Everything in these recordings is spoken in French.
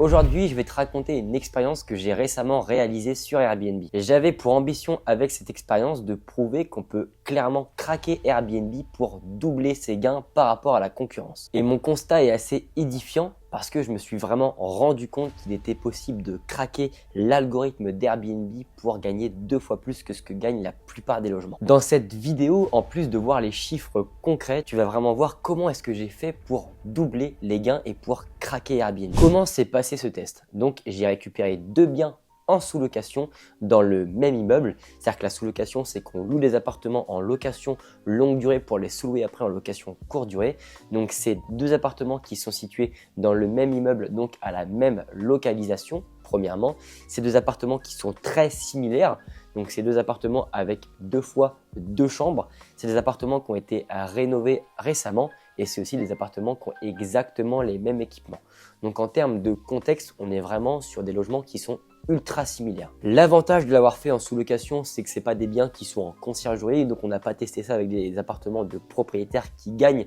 Aujourd'hui, je vais te raconter une expérience que j'ai récemment réalisée sur Airbnb. J'avais pour ambition avec cette expérience de prouver qu'on peut clairement craquer Airbnb pour doubler ses gains par rapport à la concurrence. Et mon constat est assez édifiant parce que je me suis vraiment rendu compte qu'il était possible de craquer l'algorithme d'Airbnb pour gagner 2 fois plus que ce que gagnent la plupart des logements. Dans cette vidéo, en plus de voir les chiffres concrets, tu vas vraiment voir comment est-ce que j'ai fait pour doubler les gains et pour craquer Airbnb. Comment s'est passé ce test? Donc, j'ai récupéré 2 biens en sous-location dans le même immeuble. C'est-à-dire que la sous-location, c'est qu'on loue des appartements en location longue durée pour les sous-louer après en location courte durée. Donc, c'est 2 appartements qui sont situés dans le même immeuble, donc à la même localisation. Premièrement, ces 2 appartements qui sont très similaires. Donc, ces 2 appartements avec 2 fois 2 chambres. C'est des appartements qui ont été rénovés récemment et c'est aussi des appartements qui ont exactement les mêmes équipements. Donc, en termes de contexte, on est vraiment sur des logements qui sont ultra similaires. L'avantage de l'avoir fait en sous-location, c'est que ce n'est pas des biens qui sont en conciergerie. Donc, on n'a pas testé ça avec des appartements de propriétaires qui gagnent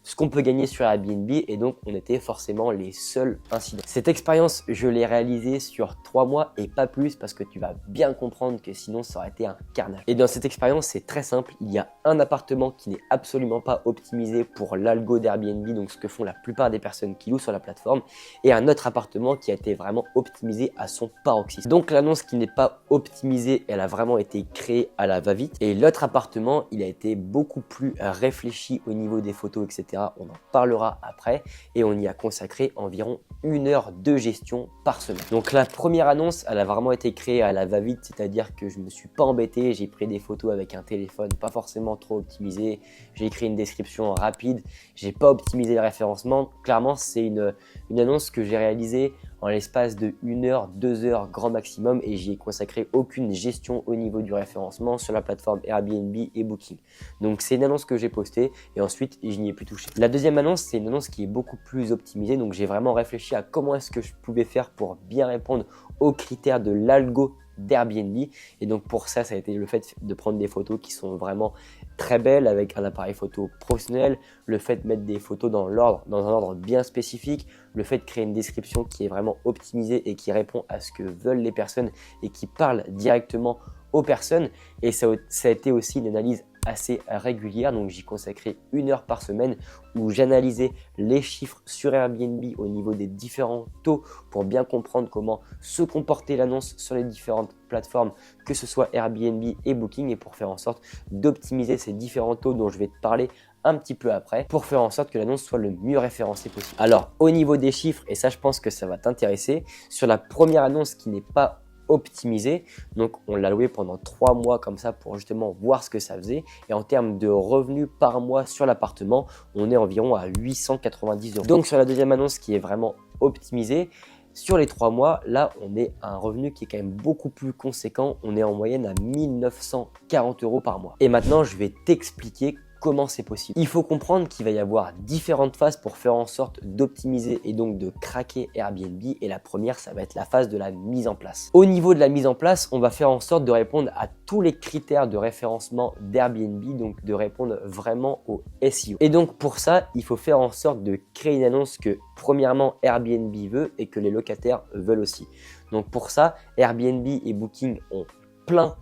ce qu'on peut gagner sur Airbnb et donc on était forcément les seuls incidents. Cette expérience, je l'ai réalisée sur 3 mois et pas plus parce que tu vas bien comprendre que sinon ça aurait été un carnage. Et dans cette expérience, c'est très simple. Il y a un appartement qui n'est absolument pas optimisé pour l'algo d'Airbnb, donc ce que font la plupart des personnes qui louent sur la plateforme, et un autre appartement qui a été vraiment optimisé à son paroxysme. Donc l'annonce qui n'est pas optimisée, elle a vraiment été créée à la va-vite. Et l'autre appartement, il a été beaucoup plus réfléchi au niveau des photos, etc. On en parlera après et on y a consacré environ 1 heure de gestion par semaine. Donc la première annonce, elle a vraiment été créée à la va-vite, c'est-à-dire que je me suis pas embêté, j'ai pris des photos avec un téléphone pas forcément trop optimisé, j'ai écrit une description rapide, j'ai pas optimisé le référencement. Clairement, c'est une annonce que j'ai réalisée en l'espace de 1 heure, 2 heures grand maximum et j'y ai consacré aucune gestion au niveau du référencement sur la plateforme Airbnb et Booking. Donc c'est une annonce que j'ai postée et ensuite je n'y ai plus touché. La deuxième annonce, c'est une annonce qui est beaucoup plus optimisée, donc j'ai vraiment réfléchi à comment est-ce que je pouvais faire pour bien répondre aux critères de l'algo d'Airbnb. Et donc pour ça, ça a été le fait de prendre des photos qui sont vraiment très belles avec un appareil photo professionnel, le fait de mettre des photos dans un ordre bien spécifique, le fait de créer une description qui est vraiment optimisée et qui répond à ce que veulent les personnes et qui parle directement aux personnes. Et ça a été aussi une analyse assez régulière, donc j'y consacrais 1 heure par semaine où j'analysais les chiffres sur Airbnb au niveau des différents taux pour bien comprendre comment se comportait l'annonce sur les différentes plateformes, que ce soit Airbnb et Booking, et pour faire en sorte d'optimiser ces différents taux dont je vais te parler un petit peu après pour faire en sorte que l'annonce soit le mieux référencée possible. Alors au niveau des chiffres, et ça je pense que ça va t'intéresser, sur la première annonce qui n'est pas optimisé, donc on l'a loué pendant 3 mois comme ça pour justement voir ce que ça faisait, et en termes de revenus par mois sur l'appartement, on est environ à 890 €. Donc sur la deuxième annonce qui est vraiment optimisée, sur les 3 mois, là on est à un revenu qui est quand même beaucoup plus conséquent, on est en moyenne à 1940 € par mois. Et maintenant je vais t'expliquer comment c'est possible. Il faut comprendre qu'il va y avoir différentes phases pour faire en sorte d'optimiser et donc de craquer Airbnb. Et la première, ça va être la phase de la mise en place. Au niveau de la mise en place, on va faire en sorte de répondre à tous les critères de référencement d'Airbnb, donc de répondre vraiment au SEO. Et donc pour ça, il faut faire en sorte de créer une annonce que premièrement Airbnb veut et que les locataires veulent aussi. Donc pour ça, Airbnb et Booking ont plein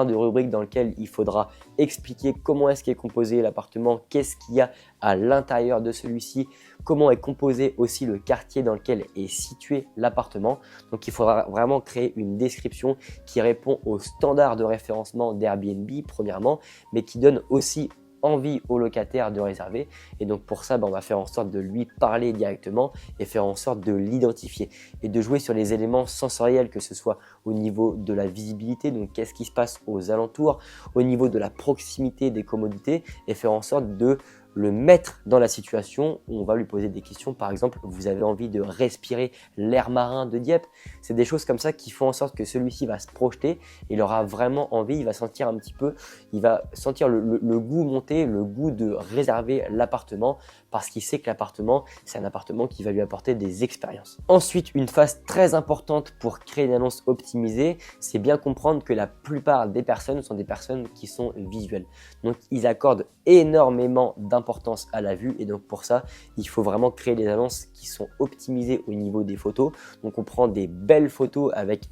de rubriques dans lesquelles il faudra expliquer comment est-ce qu'est composé l'appartement, qu'est-ce qu'il y a à l'intérieur de celui-ci, comment est composé aussi le quartier dans lequel est situé l'appartement. Donc il faudra vraiment créer une description qui répond aux standards de référencement d'Airbnb premièrement, mais qui donne aussi envie au locataire de réserver. Et donc pour ça, on va faire en sorte de lui parler directement et faire en sorte de l'identifier et de jouer sur les éléments sensoriels, que ce soit au niveau de la visibilité, donc qu'est-ce qui se passe aux alentours, au niveau de la proximité des commodités, et faire en sorte de le mettre dans la situation où on va lui poser des questions. Par exemple, vous avez envie de respirer l'air marin de Dieppe. C'est des choses comme ça qui font en sorte que celui-ci va se projeter. Il aura vraiment envie, il va sentir un petit peu, il va sentir le goût monter, le goût de réserver l'appartement, parce qu'il sait que l'appartement, c'est un appartement qui va lui apporter des expériences. Ensuite, une phase très importante pour créer une annonce optimisée, c'est bien comprendre que la plupart des personnes sont des personnes qui sont visuelles. Donc, ils accordent énormément d'importance importance à la vue et donc pour ça, il faut vraiment créer des annonces qui sont optimisées au niveau des photos. Donc on prend des belles photos avec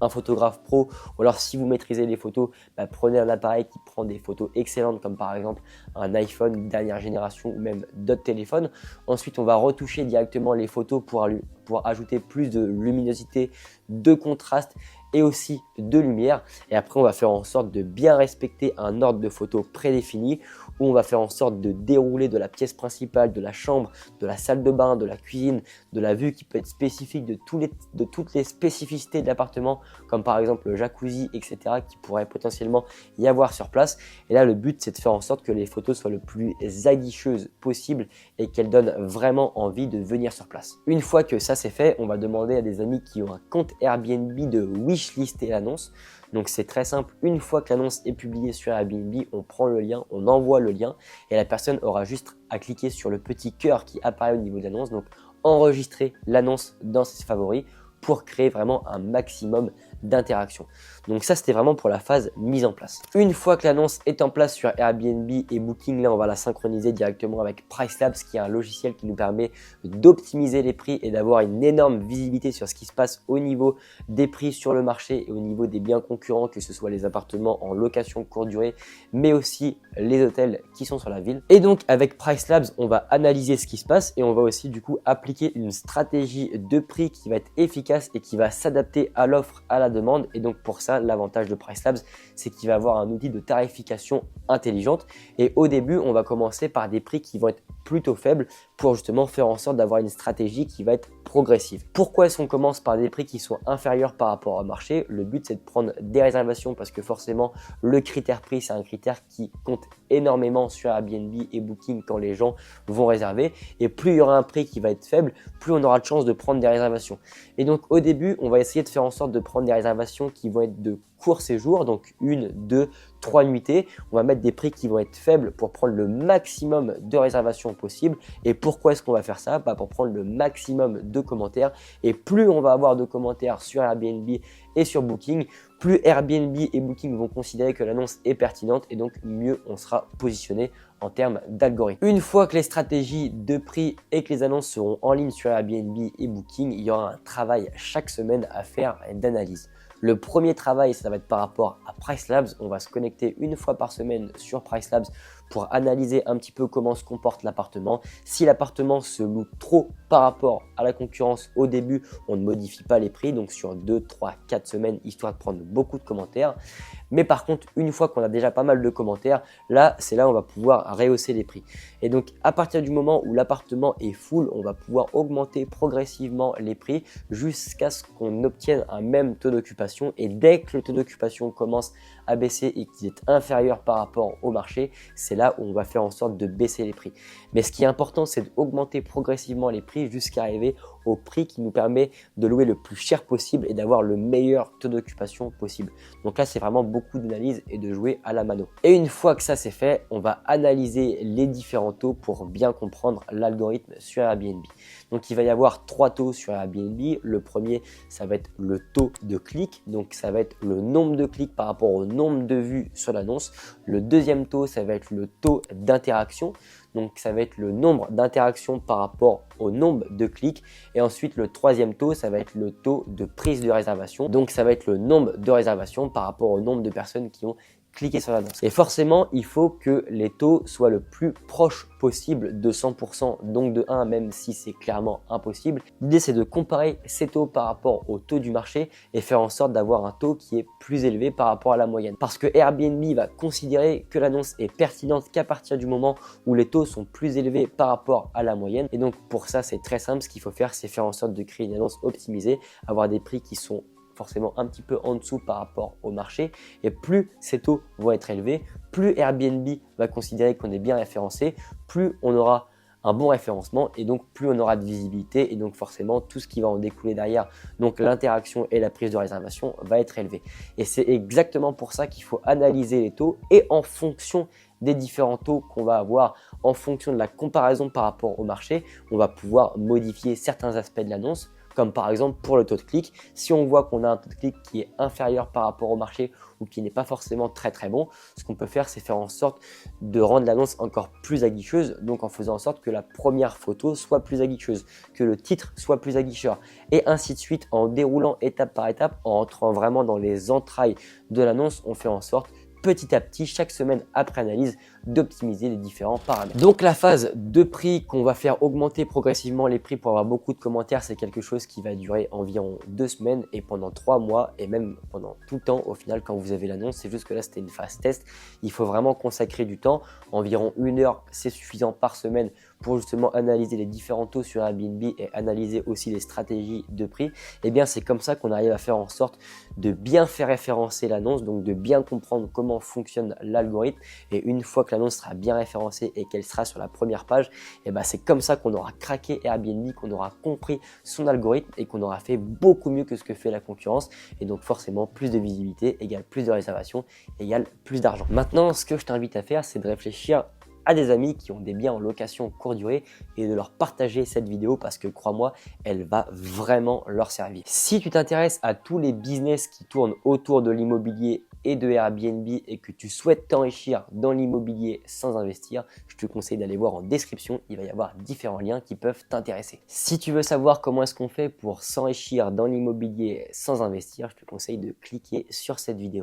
un photographe pro, ou alors si vous maîtrisez les photos, prenez un appareil qui prend des photos excellentes comme par exemple un iPhone dernière génération ou même d'autres téléphones. Ensuite, on va retoucher directement les photos pour ajouter plus de luminosité, de contraste et aussi de lumière. Et après, on va faire en sorte de bien respecter un ordre de photos prédéfini où on va faire en sorte de dérouler de la pièce principale, de la chambre, de la salle de bain, de la cuisine, de la vue qui peut être spécifique de toutes les spécificités de l'appartement, comme par exemple le jacuzzi, etc., qui pourrait potentiellement y avoir sur place. Et là, le but, c'est de faire en sorte que les photos soient le plus aguicheuses possible et qu'elles donnent vraiment envie de venir sur place. Une fois que ça c'est fait, on va demander à des amis qui ont un compte Airbnb de wishlister l'annonce. Donc c'est très simple, une fois que l'annonce est publiée sur Airbnb, on prend le lien, on envoie le lien et la personne aura juste à cliquer sur le petit cœur qui apparaît au niveau de l'annonce, donc enregistrer l'annonce dans ses favoris pour créer vraiment un maximum d'interaction. Donc ça, c'était vraiment pour la phase mise en place. Une fois que l'annonce est en place sur Airbnb et Booking, là, on va la synchroniser directement avec Pricelabs, qui est un logiciel qui nous permet d'optimiser les prix et d'avoir une énorme visibilité sur ce qui se passe au niveau des prix sur le marché et au niveau des biens concurrents, que ce soit les appartements en location courte durée, mais aussi les hôtels qui sont sur la ville. Et donc, avec Pricelabs, on va analyser ce qui se passe et on va aussi du coup appliquer une stratégie de prix qui va être efficace et qui va s'adapter à l'offre, à la demande. Et donc pour ça, l'avantage de Pricelabs, c'est qu'il va avoir un outil de tarification intelligente. Et au début, on va commencer par des prix qui vont être plutôt faibles pour justement faire en sorte d'avoir une stratégie qui va être progressive. Pourquoi est-ce qu'on commence par des prix qui sont inférieurs par rapport au marché? Le but, c'est de prendre des réservations parce que forcément, le critère prix, c'est un critère qui compte énormément sur Airbnb et Booking quand les gens vont réserver. Et plus il y aura un prix qui va être faible, plus on aura de chances de prendre des réservations. Et donc au début, on va essayer de faire en sorte de prendre des réservations qui vont être de court séjour, donc 1, 2, 3 nuitées. On va mettre des prix qui vont être faibles pour prendre le maximum de réservations possible. Et pourquoi est-ce qu'on va faire ça? Pour prendre le maximum de commentaires. Et plus on va avoir de commentaires sur Airbnb et sur Booking, plus Airbnb et Booking vont considérer que l'annonce est pertinente et donc mieux on sera positionné en termes d'algorithme. Une fois que les stratégies de prix et que les annonces seront en ligne sur Airbnb et Booking, il y aura un travail chaque semaine à faire d'analyse. Le premier travail, ça va être par rapport à Pricelabs. On va se connecter une fois par semaine sur Pricelabs pour analyser un petit peu comment se comporte l'appartement. Si l'appartement se loue trop par rapport à la concurrence au début, on ne modifie pas les prix, donc sur 2, 3, 4 semaines, histoire de prendre beaucoup de commentaires. Mais par contre, une fois qu'on a déjà pas mal de commentaires, là, c'est là où on va pouvoir rehausser les prix. Et donc, à partir du moment où l'appartement est full, on va pouvoir augmenter progressivement les prix jusqu'à ce qu'on obtienne un même taux d'occupation. Et dès que le taux d'occupation commence à baisser et qu'il est inférieur par rapport au marché, c'est là où on va faire en sorte de baisser les prix. Mais ce qui est important, c'est d'augmenter progressivement les prix jusqu'à arriver au prix qui nous permet de louer le plus cher possible et d'avoir le meilleur taux d'occupation possible. Donc là, c'est vraiment beaucoup d'analyse et de jouer à la mano. Et une fois que ça c'est fait, on va analyser les différents taux pour bien comprendre l'algorithme sur Airbnb. Donc il va y avoir 3 taux sur Airbnb. Le premier, ça va être le taux de clic. Donc ça va être le nombre de clics par rapport au nombre de vues sur l'annonce. Le deuxième taux, ça va être le taux d'interaction. Donc ça va être le nombre d'interactions par rapport au nombre de clics. Et ensuite, le troisième taux, ça va être le taux de prise de réservation. Donc ça va être le nombre de réservations par rapport au nombre de personnes qui ont cliquer sur l'annonce. Et forcément, il faut que les taux soient le plus proche possible de 100%, donc de 1, même si c'est clairement impossible. L'idée, c'est de comparer ces taux par rapport au taux du marché et faire en sorte d'avoir un taux qui est plus élevé par rapport à la moyenne. Parce que Airbnb va considérer que l'annonce est pertinente qu'à partir du moment où les taux sont plus élevés par rapport à la moyenne. Et donc, pour ça, c'est très simple. Ce qu'il faut faire, c'est faire en sorte de créer une annonce optimisée, avoir des prix qui sont forcément un petit peu en dessous par rapport au marché, et plus ces taux vont être élevés, plus Airbnb va considérer qu'on est bien référencé, plus on aura un bon référencement et donc plus on aura de visibilité et donc forcément tout ce qui va en découler derrière, donc l'interaction et la prise de réservation va être élevé. Et c'est exactement pour ça qu'il faut analyser les taux et en fonction des différents taux qu'on va avoir, en fonction de la comparaison par rapport au marché, on va pouvoir modifier certains aspects de l'annonce comme par exemple pour le taux de clic. Si on voit qu'on a un taux de clic qui est inférieur par rapport au marché ou qui n'est pas forcément très bon, ce qu'on peut faire, c'est faire en sorte de rendre l'annonce encore plus aguicheuse, donc en faisant en sorte que la première photo soit plus aguicheuse, que le titre soit plus aguicheur, et ainsi de suite, en déroulant étape par étape, en entrant vraiment dans les entrailles de l'annonce, on fait en sorte petit à petit, chaque semaine après analyse, d'optimiser les différents paramètres. Donc la phase de prix qu'on va faire augmenter progressivement les prix pour avoir beaucoup de commentaires, c'est quelque chose qui va durer environ 2 semaines et pendant 3 mois et même pendant tout le temps au final quand vous avez l'annonce. C'est juste que là c'était une phase test, il faut vraiment consacrer du temps, environ 1 heure c'est suffisant par semaine pour justement analyser les différents taux sur Airbnb et analyser aussi les stratégies de prix. Et bien c'est comme ça qu'on arrive à faire en sorte de bien faire référencer l'annonce, donc de bien comprendre comment fonctionne l'algorithme, et une fois que l'annonce sera bien référencée et qu'elle sera sur la première page, et ben c'est comme ça qu'on aura craqué Airbnb, qu'on aura compris son algorithme et qu'on aura fait beaucoup mieux que ce que fait la concurrence, et donc forcément plus de visibilité égale plus de réservations égale plus d'argent. Maintenant, ce que je t'invite à faire, c'est de réfléchir à des amis qui ont des biens en location courte durée et de leur partager cette vidéo parce que crois-moi, elle va vraiment leur servir. Si tu t'intéresses à tous les business qui tournent autour de l'immobilier et de Airbnb et que tu souhaites t'enrichir dans l'immobilier sans investir, je te conseille d'aller voir en description, il va y avoir différents liens qui peuvent t'intéresser. Si tu veux savoir comment est-ce qu'on fait pour s'enrichir dans l'immobilier sans investir, je te conseille de cliquer sur cette vidéo.